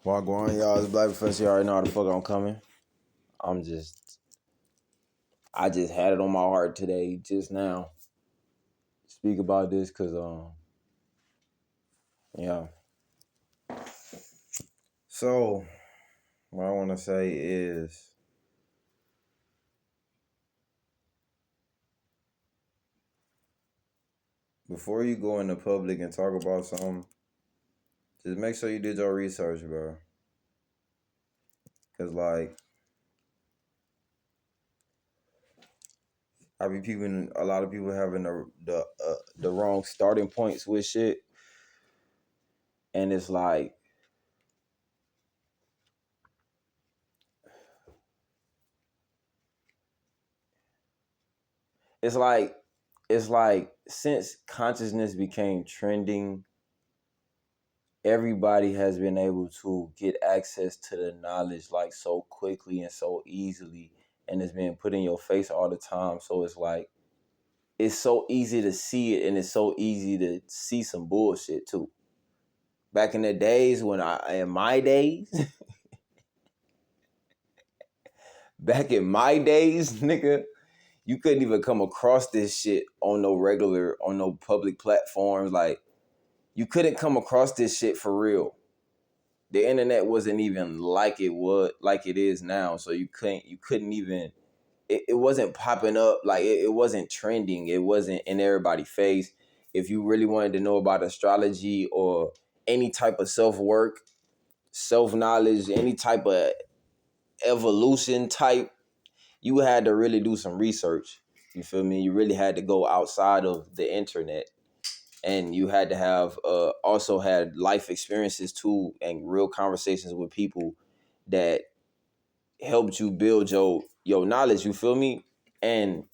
Wagwan, y'all. It's Black Professor. You already know how the fuck I'm coming. I just had it on my heart today, just now. Speak about this, cause yeah. So, what I want to say is, before you go into public and talk about something, just make sure you did your research, bro. Cause like, a lot of people having the wrong starting points with shit, and it's like it's like since consciousness became trending, everybody has been able to get access to the knowledge like so quickly and so easily, and it's been put in your face all the time. So it's like it's so easy to see it, and it's so easy to see some bullshit too. Back in the days in my days, back in my days, nigga, you couldn't even come across this shit on no public platforms. Like, you couldn't come across this shit for real. The internet wasn't even like it is now. So you couldn't even, it wasn't popping up. Like, it wasn't trending. It wasn't in everybody's face. If you really wanted to know about astrology or any type of self-work, self-knowledge, any type of evolution type, you had to really do some research. You feel me? You really had to go outside of the internet, and you had to have also had life experiences too, and real conversations with people that helped you build your knowledge. You feel me? And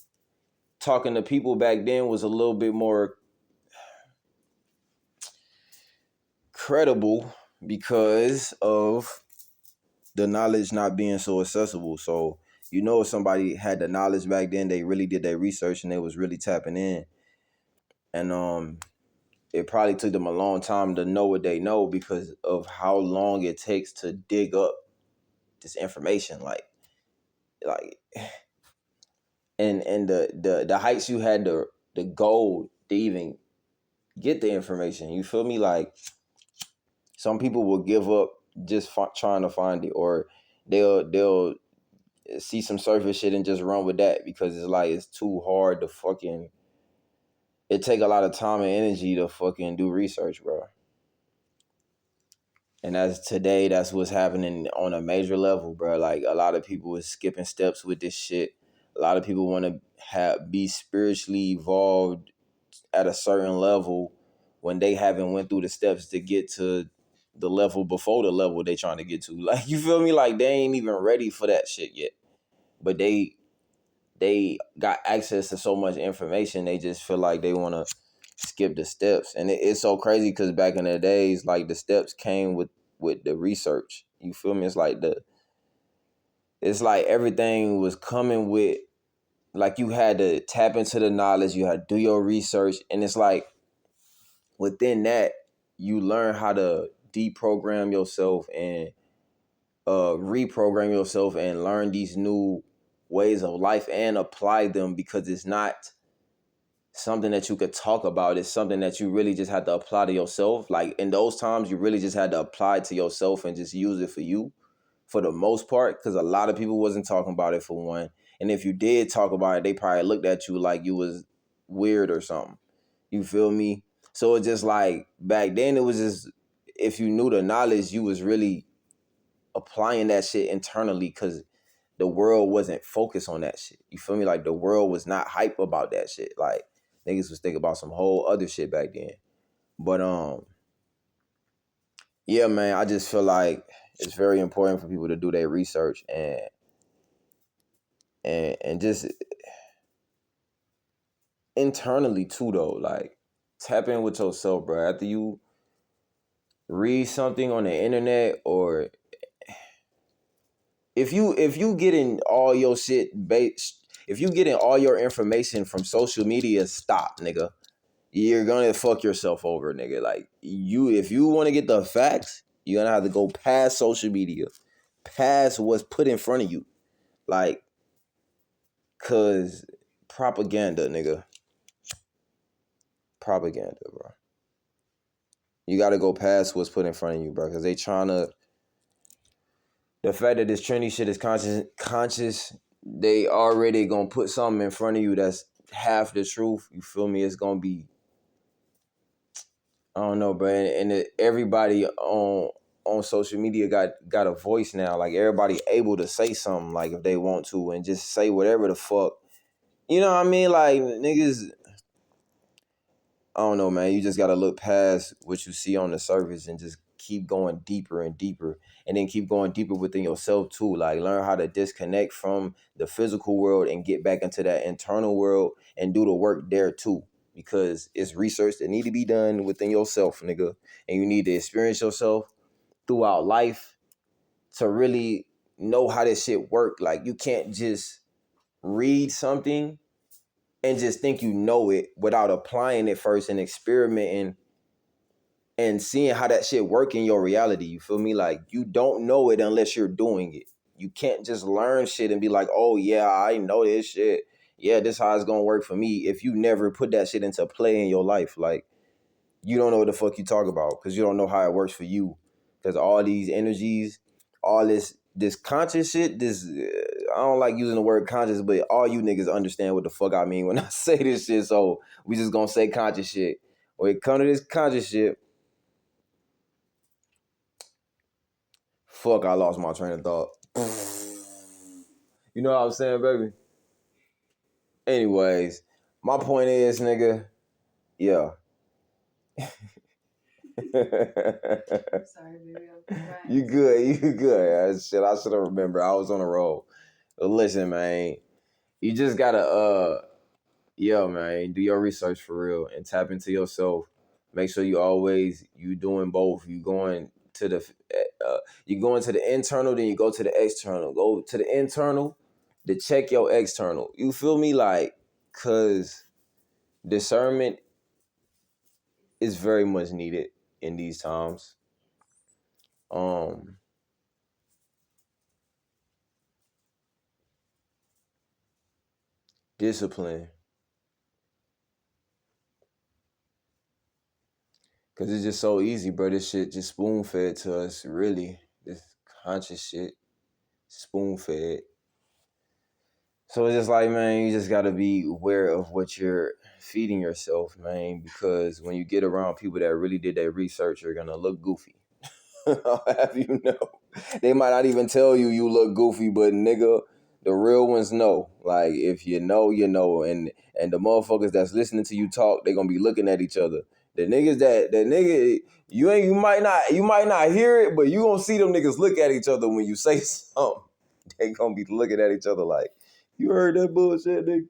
talking to people back then was a little bit more credible because of the knowledge not being so accessible. So, if somebody had the knowledge back then, they really did their research and they was really tapping in. And it probably took them a long time to know what they know because of how long it takes to dig up this information. Like and the heights you had the goal to even get the information. You feel me? Like, some people will give up just trying to find it, or they'll see some surface shit and just run with that because it's like it's too hard to fucking. It take a lot of time and energy to fucking do research, bro. And that's what's happening on a major level, bro. Like, a lot of people is skipping steps with this shit. A lot of people want to be spiritually evolved at a certain level when they haven't went through the steps to get to the level before the level they trying to get to. Like, you feel me? Like, they ain't even ready for that shit yet. But they got access to so much information, they just feel like they want to skip the steps. And it's so crazy because back in the days, like, the steps came with the research. You feel me? It's like everything was coming with, like, you had to tap into the knowledge, you had to do your research, and it's like within that you learn how to deprogram yourself and reprogram yourself and learn these new ways of life and apply them, because it's not something that you could talk about. It's something that you really just had to apply to yourself. Like, in those times, you really just had to apply it to yourself and just use it for you for the most part, because a lot of people wasn't talking about it, for one. And if you did talk about it, they probably looked at you like you was weird or something. You feel me? So it's just like, back then, it was just, if you knew the knowledge, you was really applying that shit internally, because the world wasn't focused on that shit. You feel me? Like, the world was not hype about that shit. Like, niggas was thinking about some whole other shit back then. But yeah, man, I just feel like it's very important for people to do their research and just internally too, though. Like, tap in with yourself, bro. After you read something on the internet, or if you getting all your shit based, if you getting all your information from social media, stop, nigga. You're gonna fuck yourself over, nigga. Like, if you want to get the facts, You're gonna have to go past social media, past what's put in front of you. Like, cause propaganda, nigga. Propaganda, bro. You gotta go past what's put in front of you, bro. Cause they trying to. The fact that this trendy shit is conscious, they already gonna put something in front of you that's half the truth. You feel me? It's gonna be, I don't know, bro. And everybody on social media got a voice now. Like, everybody able to say something, like, if they want to, and just say whatever the fuck. You know what I mean? Like, niggas, I don't know, man. You just gotta look past what you see on the surface and just keep going deeper and deeper, and then keep going deeper within yourself too. Like, learn how to disconnect from the physical world and get back into that internal world and do the work there too. Because it's research that need to be done within yourself, nigga, and you need to experience yourself throughout life to really know how this shit work. Like, you can't just read something and just think you know it without applying it first and experimenting and seeing how that shit work in your reality. You feel me? Like, you don't know it unless you're doing it. You can't just learn shit and be like, oh yeah, I know this shit. Yeah, this how it's gonna work for me, if you never put that shit into play in your life. Like, you don't know what the fuck you talk about because you don't know how it works for you. Because all these energies, all this conscious shit, I don't like using the word conscious, but all you niggas understand what the fuck I mean when I say this shit. So we just gonna say conscious shit. When it comes to this conscious shit, fuck, I lost my train of thought. You know what I'm saying, baby? Anyways, my point is, nigga, yeah. Sorry, baby. I'm crying. You good. Shit, I should have remembered. I was on a roll. But listen, man, you just gotta, man, do your research for real and tap into yourself. Make sure you doing both. You going to the internal, then you go to the external. Go to the internal to check your external. You feel me? Like, cause discernment is very much needed in these times. Um, Discipline. Cause it's just so easy, bro. This shit just spoon fed to us, really. This conscious shit, spoon fed. So it's just like, man, you just gotta be aware of what you're feeding yourself, man. Because when you get around people that really did their research, you're gonna look goofy. I'll have you know. They might not even tell you look goofy, but nigga, the real ones know. Like, if you know, you know. And the motherfuckers that's listening to you talk, they gonna be looking at each other. The niggas that nigga, you might not hear it, but you gonna see them niggas look at each other when you say something. They gonna be looking at each other like, you heard that bullshit, nigga.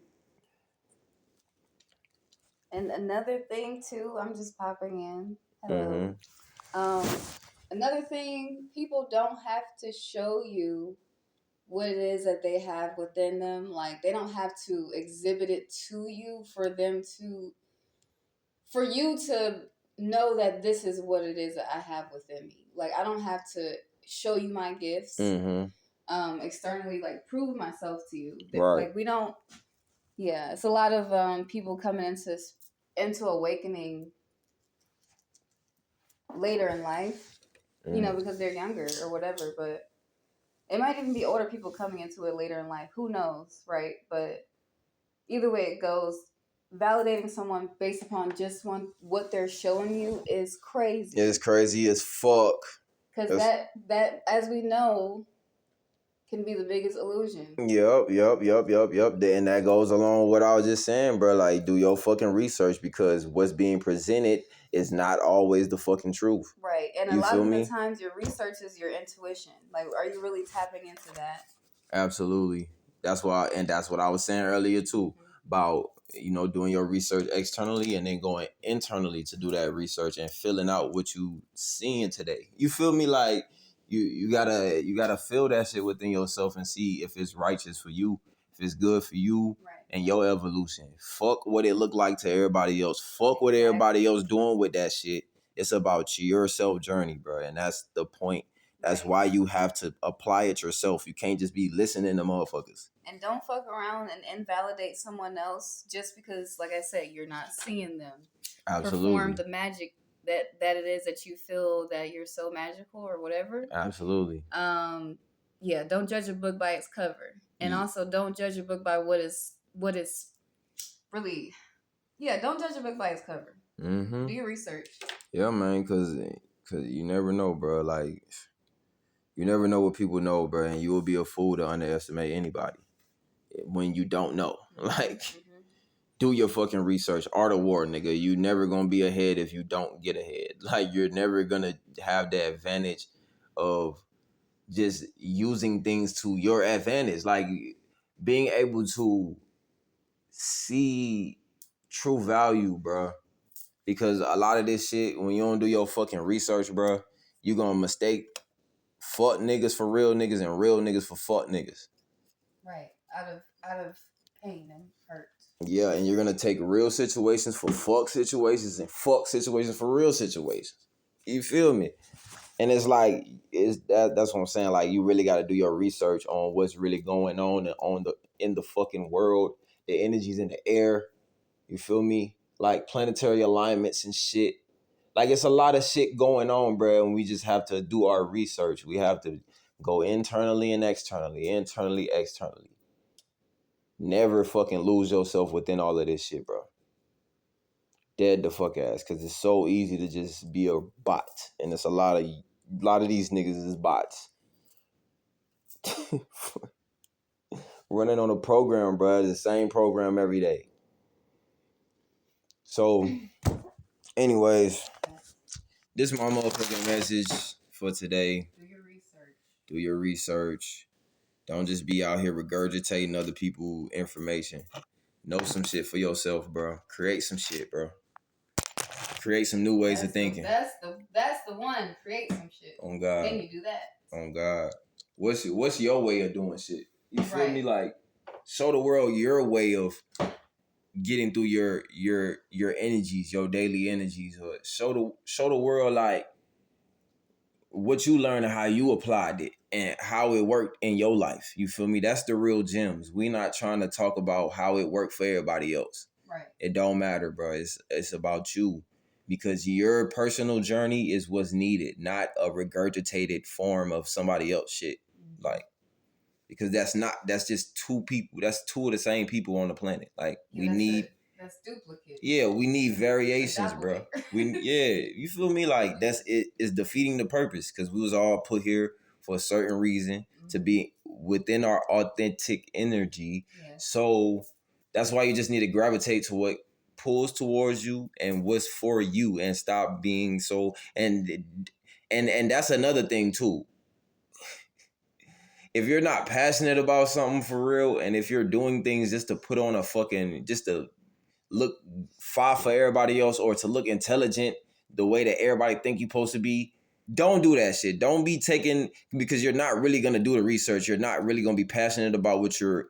And another thing too, I'm just popping in. Hello. Mm-hmm. Another thing, people don't have to show you what it is that they have within them. Like, they don't have to exhibit it to you for you to know that this is what it is that I have within me. Like, I don't have to show you my gifts externally, like prove myself to you. Right. Like, we don't. Yeah, it's a lot of people coming into awakening later in life, because they're younger or whatever. But it might even be older people coming into it later in life. Who knows, right? But either way it goes, validating someone based upon just what they're showing you is crazy. It's crazy as fuck. Because that, as we know, can be the biggest illusion. Yep. And that goes along with what I was just saying, bro. Like, do your fucking research, because what's being presented is not always the fucking truth. Right. And You a lot feel of me? the times your research is your intuition. Like, are you really tapping into that? Absolutely. That's why, and that's what I was saying earlier too, about, doing your research externally and then going internally to do that research and filling out what you seeing today. You feel me? Like, you gotta feel that shit within yourself and see if it's righteous for you, if it's good for you. Right. And your evolution. Fuck what it looked like to everybody else. Fuck what everybody else doing with that shit. It's about your self journey, bro. And that's the point. That's why you have to apply it yourself. You can't just be listening to motherfuckers. And don't fuck around and invalidate someone else just because, like I said, you're not seeing them perform the magic that it is that you feel that you're so magical or whatever. Absolutely. Yeah, don't judge a book by its cover. And also don't judge a book by what is really. Yeah, don't judge a book by its cover. Mm-hmm. Do your research. Yeah, man, cause you never know, bro. Like, you never know what people know, bro, and you will be a fool to underestimate anybody when you don't know. Like, do your fucking research. Art of war, nigga. You never gonna be ahead if you don't get ahead. Like, you're never gonna have the advantage of just using things to your advantage. Like, being able to see true value, bro. Because a lot of this shit, when you don't do your fucking research, bro, you gonna mistake fuck niggas for real niggas and real niggas for fuck niggas. Right. Out of pain and hurt. Yeah, and you're gonna take real situations for fuck situations and fuck situations for real situations. You feel me? And it's like that's what I'm saying. Like, you really gotta do your research on what's really going on in the fucking world, the energies in the air. You feel me? Like planetary alignments and shit. Like, it's a lot of shit going on, bro, and we just have to do our research. We have to go internally and externally, externally. Never fucking lose yourself within all of this shit, bro. Dead the fuck ass, because it's so easy to just be a bot, and it's a lot of these niggas is bots. Running on a program, bro, the same program every day. So, anyways, this is my motherfucking message for today. Do your research. Do your research. Don't just be out here regurgitating other people's information. Know some shit for yourself, bro. Create some shit, bro. Create some new ways of thinking. That's the one. Create some shit. On God. Then you do that. On God. What's your way of doing shit? You feel me? Like, show the world your way of getting through your energies, your daily energies. Or show the world, like, what you learned and how you applied it and how it worked in your life. You feel me? That's the real gems. We not trying to talk about how it worked for everybody else. Right. It don't matter, bro. It's about you, because your personal journey is what's needed, not a regurgitated form of somebody else shit. Mm-hmm. Like, because that's just two people. That's two of the same people on the planet. Like, that's duplicate. Yeah, we need variations, bro. You feel me? Like, that's it is defeating the purpose, because we was all put here for a certain reason, to be within our authentic energy. Yeah. So that's why you just need to gravitate to what pulls towards you and what's for you, and stop being so and that's another thing too. If you're not passionate about something for real, and if you're doing things just to put on just to look far for everybody else, or to look intelligent the way that everybody think you're supposed to be, don't do that shit. Don't be taking, because you're not really going to do the research. You're not really going to be passionate about what you're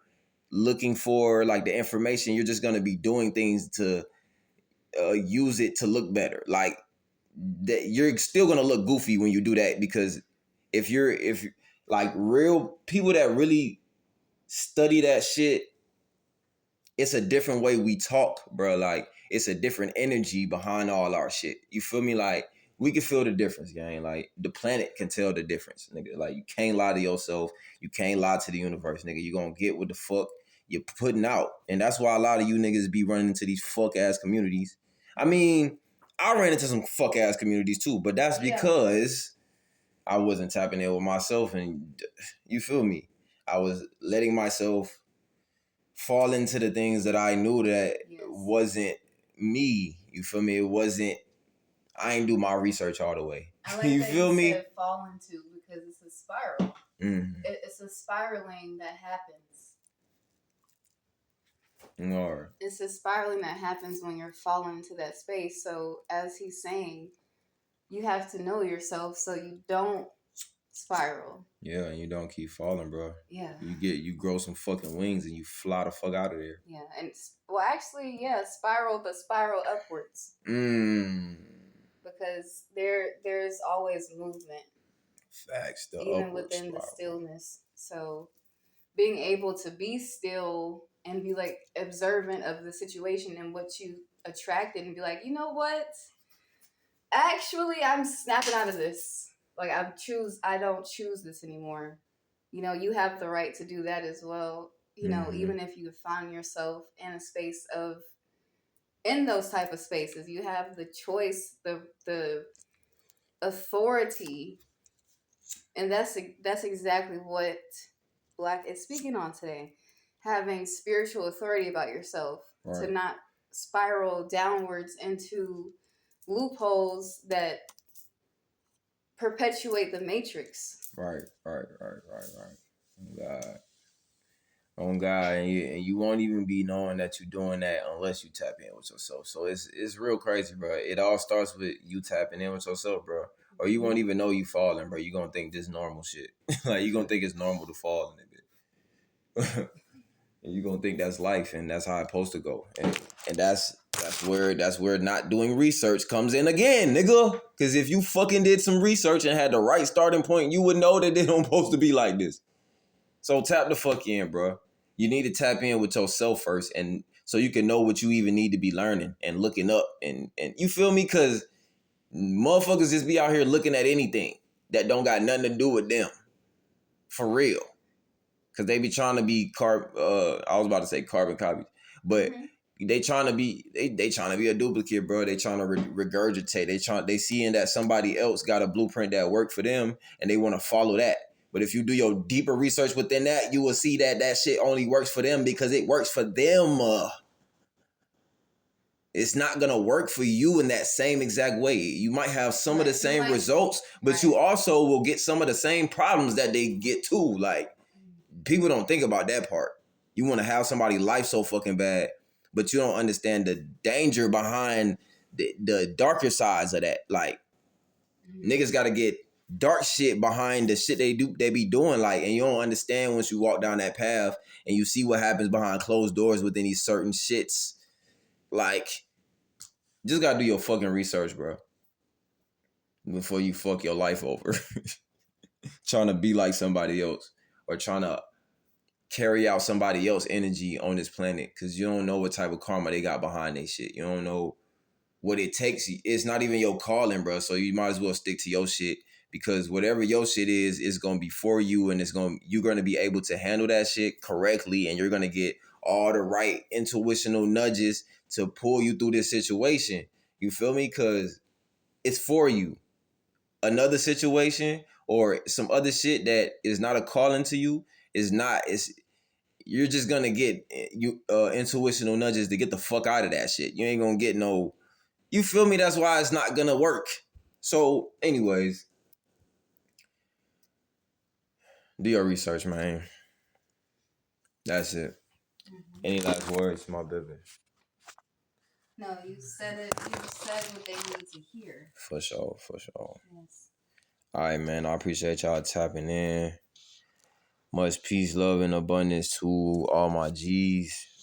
looking for, like the information. You're just going to be doing things to use it to look better. Like, that, you're still going to look goofy when you do that, because if like, real people that really study that shit, it's a different way we talk, bro. Like, it's a different energy behind all our shit. You feel me? Like, we can feel the difference, gang. Like, the planet can tell the difference, nigga. Like, you can't lie to yourself. You can't lie to the universe, nigga. You gonna get what the fuck you're putting out. And that's why a lot of you niggas be running into these fuck-ass communities. I mean, I ran into some fuck-ass communities too, but that's because I wasn't tapping in with myself, and you feel me? I was letting myself fall into the things that I knew that wasn't me. You feel me? I ain't do my research all the way. I like you that feel me? Said fall into, because it's a spiral. Mm-hmm. It's a spiraling that happens. Right. It's a spiraling that happens when you're falling into that space. So, as he's saying, you have to know yourself so you don't spiral. Yeah, and you don't keep falling, bro. Yeah. You grow some fucking wings and you fly the fuck out of there. Yeah, and spiral, but spiral upwards. because there's always movement, Facts, the even upward within the spiral. stillness. So being able to be still and be like observant of the situation and what you attracted and be like, you know what? Actually, I'm snapping out of this. Like I don't choose this anymore. You know, you have the right to do that as well. You know, Mm-hmm. even if you find yourself in a space of in those type of spaces, you have the choice, the authority, and that's exactly what Black is speaking on today. Having spiritual authority about yourself to Right. not spiral downwards into loopholes that perpetuate the matrix. Right. Oh God. On God, and you won't even be knowing that you're doing that unless you tap in with yourself. So it's real crazy, bro. It all starts with you tapping in with yourself, bro. Or you won't even know you falling, bro. You gonna think this normal shit. Like you gonna think it's normal to fall in it. And you gonna think that's life, and that's how it's supposed to go. And that's where not doing research comes in again, nigga. Because if you fucking did some research and had the right starting point, you would know that it don't supposed to be like this. So tap the fuck in, bro. You need to tap in with yourself first, and so you can know what you even need to be learning and looking up, and you feel me? Because motherfuckers just be out here looking at anything that don't got nothing to do with them, for real. Because they be trying to be I was about to say carbon copies, but they trying to be they trying to be a duplicate, bro. They trying to regurgitate. They seeing that somebody else got a blueprint that worked for them, and they want to follow that. But if you do your deeper research within that, you will see that that shit only works for them because it works for them. It's not gonna work for you in that same exact way. You might have some of the same results, but you also will get some of the same problems that they get too. Like people don't think about that part. You want to have somebody's life so fucking bad, but you don't understand the danger behind the darker sides of that. Like niggas got to get dark shit behind the shit they be doing. Like, and you don't understand once you walk down that path and you see what happens behind closed doors within these certain shits. Like, just gotta do your fucking research, bro, before you fuck your life over. Trying to be like somebody else or trying to carry out somebody else's energy on this planet, because you don't know what type of karma they got behind their shit. You don't know what it takes. It's not even your calling, bro. So you might as well stick to your shit, because whatever your shit is gonna be for you, and you're gonna be able to handle that shit correctly, and you're gonna get all the right intuitional nudges to pull you through this situation. You feel me? Because it's for you. Another situation or some other shit that is not a calling to you is not. It's you're just gonna get intuitional nudges to get the fuck out of that shit. You ain't gonna get no. You feel me? That's why it's not gonna work. So, anyways, do your research, man. That's it. Any last words, my baby? No, you said it. You said what they need to hear. For sure. Yes. All right, man. I appreciate y'all tapping in. Much peace, love, and abundance to all my G's.